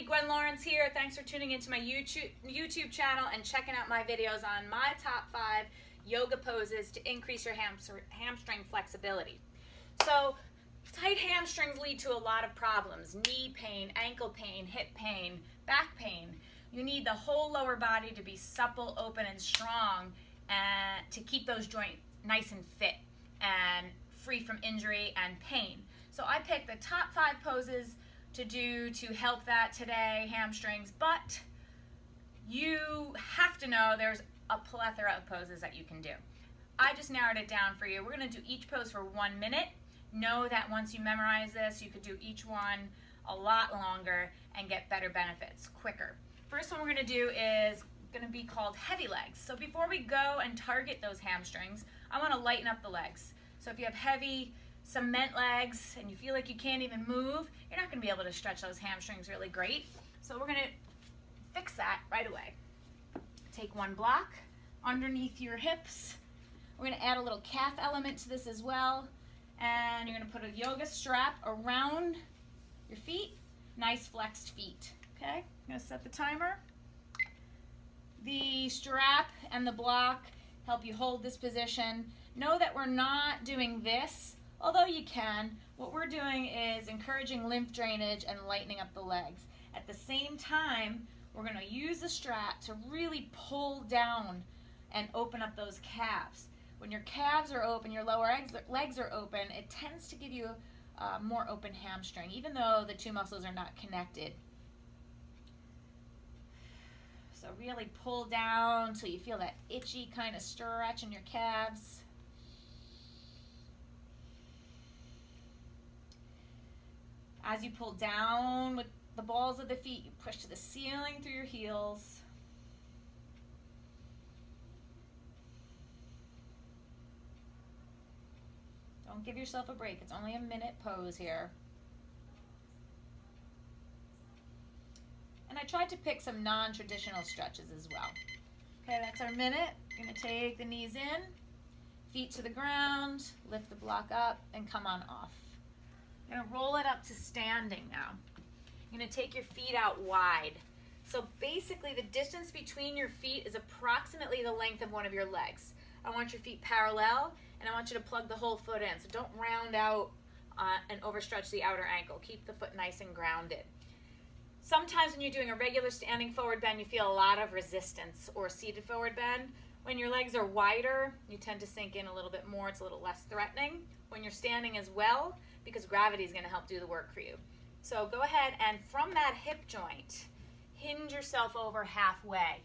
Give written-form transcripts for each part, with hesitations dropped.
Gwen Lawrence here. Thanks for tuning into my YouTube channel and checking out my videos on my top 5 yoga poses to increase your hamstring flexibility. So tight hamstrings lead to a lot of problems: knee pain, ankle pain, hip pain, back pain. You need the whole lower body to be supple, open, and strong, and to keep those joints nice and fit and free from injury and pain. So I picked the top 5 poses to do to help that today, hamstrings, but you have to know there's a plethora of poses that you can do. I just narrowed it down for you. We're going to do each pose for 1 minute. Know that once you memorize this, you could do each one a lot longer and get better benefits quicker. First one we're going to do is going to be called heavy legs. So before we go and target those hamstrings, I want to lighten up the legs. So if you have heavy cement legs and you feel like you can't even move, you're not going to be able to stretch those hamstrings really great. So we're going to fix that right away. Take one block underneath your hips. We're going to add a little calf element to this as well. And you're going to put a yoga strap around your feet. Nice flexed feet. Okay, I'm going to set the timer. The strap and the block help you hold this position. Know that we're not doing this, although you can. What we're doing is encouraging lymph drainage and lightening up the legs. At the same time, we're going to use the strap to really pull down and open up those calves. When your calves are open, your lower legs are open, it tends to give you a more open hamstring, even though the two muscles are not connected. So really pull down until you feel that itchy kind of stretch in your calves. As you pull down with the balls of the feet, you push to the ceiling through your heels. Don't give yourself a break. It's only a minute pose here. And I tried to pick some non-traditional stretches as well. Okay, that's our minute. You're going to take the knees in, feet to the ground, lift the block up, and come on off. You're going to roll it up to standing now. You're going to take your feet out wide. So basically the distance between your feet is approximately the length of one of your legs. I want your feet parallel, and I want you to plug the whole foot in. So don't round out and overstretch the outer ankle. Keep the foot nice and grounded. Sometimes when you're doing a regular standing forward bend, you feel a lot of resistance, or seated forward bend. When your legs are wider, you tend to sink in a little bit more. It's a little less threatening. When you're standing as well, because gravity is going to help do the work for you. So go ahead and from that hip joint, hinge yourself over halfway.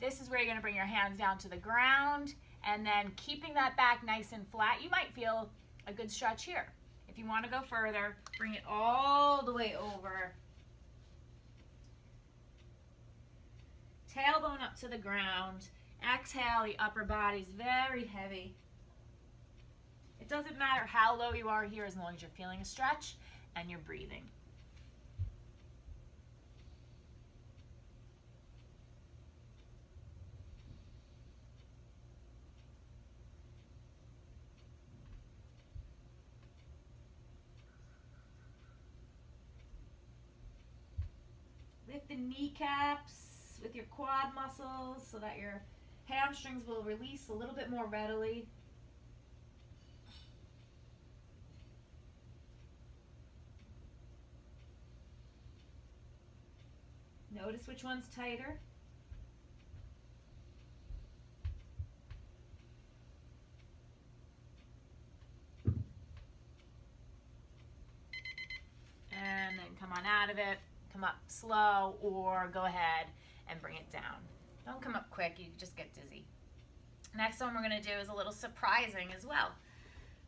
This is where you're going to bring your hands down to the ground, and then keeping that back nice and flat. You might feel a good stretch here. If you want to go further, bring it all the way over. Tailbone up to the ground. Exhale, the upper body's very heavy. It doesn't matter how low you are here as long as you're feeling a stretch and you're breathing. Lift the kneecaps with your quad muscles so that your hamstrings will release a little bit more readily. Notice which one's tighter. And then come on out of it. Come up slow, or go ahead and bring it down. Don't come up quick, you just get dizzy. Next one we're going to do is a little surprising as well.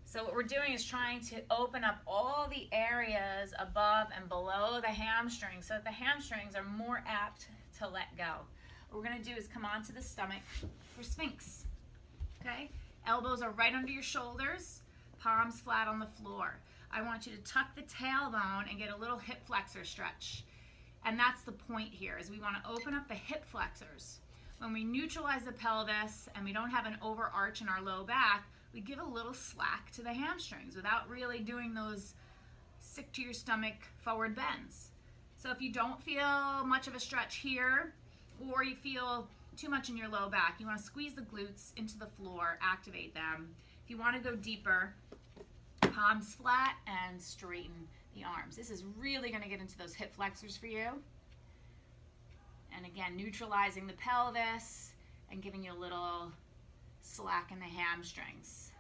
So what we're doing is trying to open up all the areas above and below the hamstrings so that the hamstrings are more apt to let go. What we're going to do is come onto the stomach for Sphinx. Okay? Elbows are right under your shoulders, palms flat on the floor. I want you to tuck the tailbone and get a little hip flexor stretch. And that's the point here, is we want to open up the hip flexors. When we neutralize the pelvis and we don't have an overarch in our low back, we give a little slack to the hamstrings without really doing those sick to your stomach forward bends. So if you don't feel much of a stretch here, or you feel too much in your low back, you want to squeeze the glutes into the floor, activate them. If you want to go deeper, palms flat and straighten the arms. This is really going to get into those hip flexors for you. And again, neutralizing the pelvis and giving you a little slack in the hamstrings.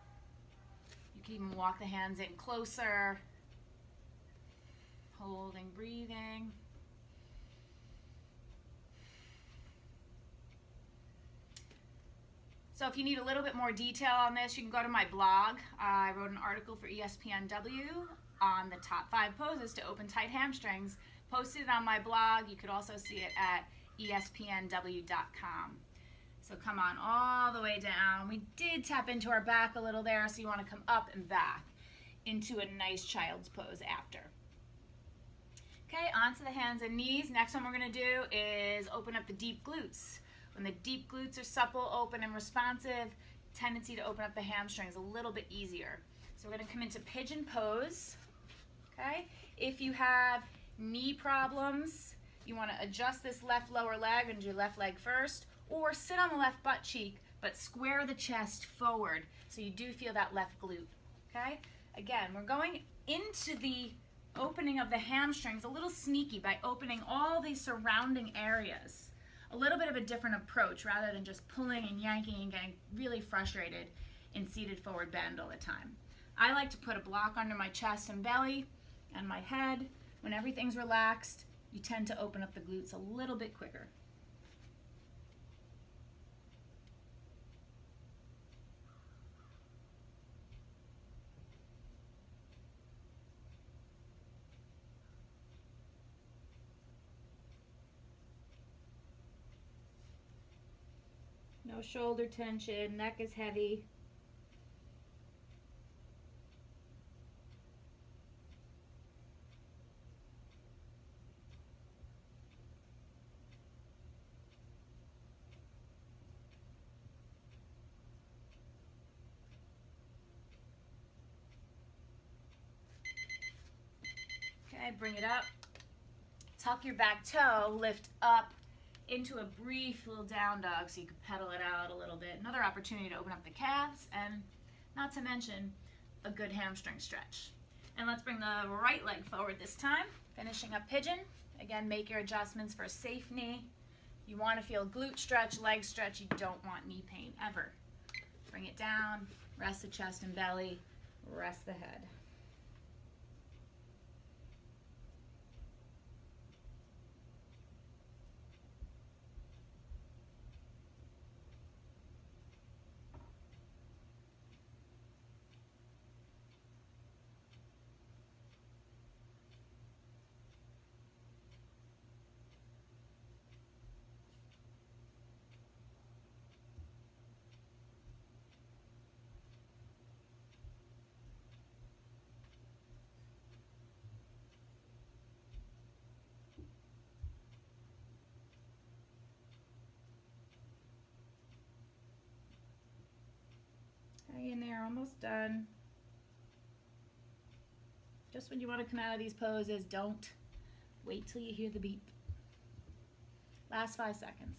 You can even walk the hands in closer, holding, breathing. So if you need a little bit more detail on this, you can go to my blog. I wrote an article for ESPNW on the top 5 poses to open tight hamstrings. Posted it on my blog. You could also see it at ESPNW.com. So come on all the way down. We did tap into our back a little there, so you want to come up and back into a nice child's pose after. Okay, onto the hands and knees. Next one we're going to do is open up the deep glutes. When the deep glutes are supple, open, and responsive, tendency to open up the hamstrings a little bit easier. So we're going to come into pigeon pose. Okay, if you have knee problems, you want to adjust this left lower leg and do your left leg first, or sit on the left butt cheek, but square the chest forward so you do feel that left glute. Okay, again, we're going into the opening of the hamstrings a little sneaky by opening all these surrounding areas. A little bit of a different approach rather than just pulling and yanking and getting really frustrated in seated forward bend all the time. I like to put a block under my chest and belly and my head. When everything's relaxed, you tend to open up the glutes a little bit quicker. No shoulder tension, neck is heavy. Okay, bring it up. Tuck your back toe, lift up into a brief little down dog so you can pedal it out a little bit. Another opportunity to open up the calves, and not to mention a good hamstring stretch. And let's bring the right leg forward this time, finishing up pigeon. Again, make your adjustments for a safe knee. You want to feel glute stretch, leg stretch. You don't want knee pain ever. Bring it down, rest the chest and belly, rest the head. Hang in there, almost done. Just when you want to come out of these poses, don't wait till you hear the beep. Last 5 seconds.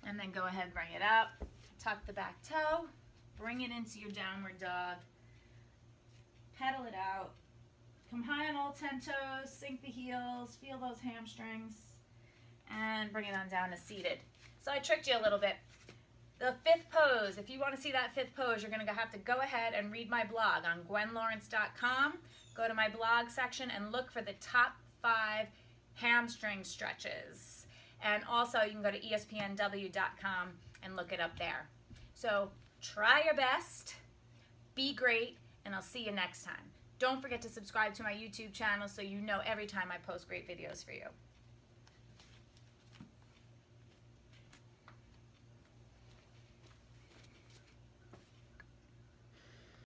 And then go ahead, bring it up, tuck the back toe, bring it into your downward dog, pedal it out, come high on all 10 toes, sink the heels, feel those hamstrings, and bring it on down to seated. So I tricked you a little bit. The 5th pose, if you want to see that 5th pose, you're going to have to go ahead and read my blog on GwenLawrence.com. Go to my blog section and look for the top 5 hamstring stretches. And also you can go to ESPNW.com and look it up there. So try your best, be great, and I'll see you next time. Don't forget to subscribe to my YouTube channel so you know every time I post great videos for you.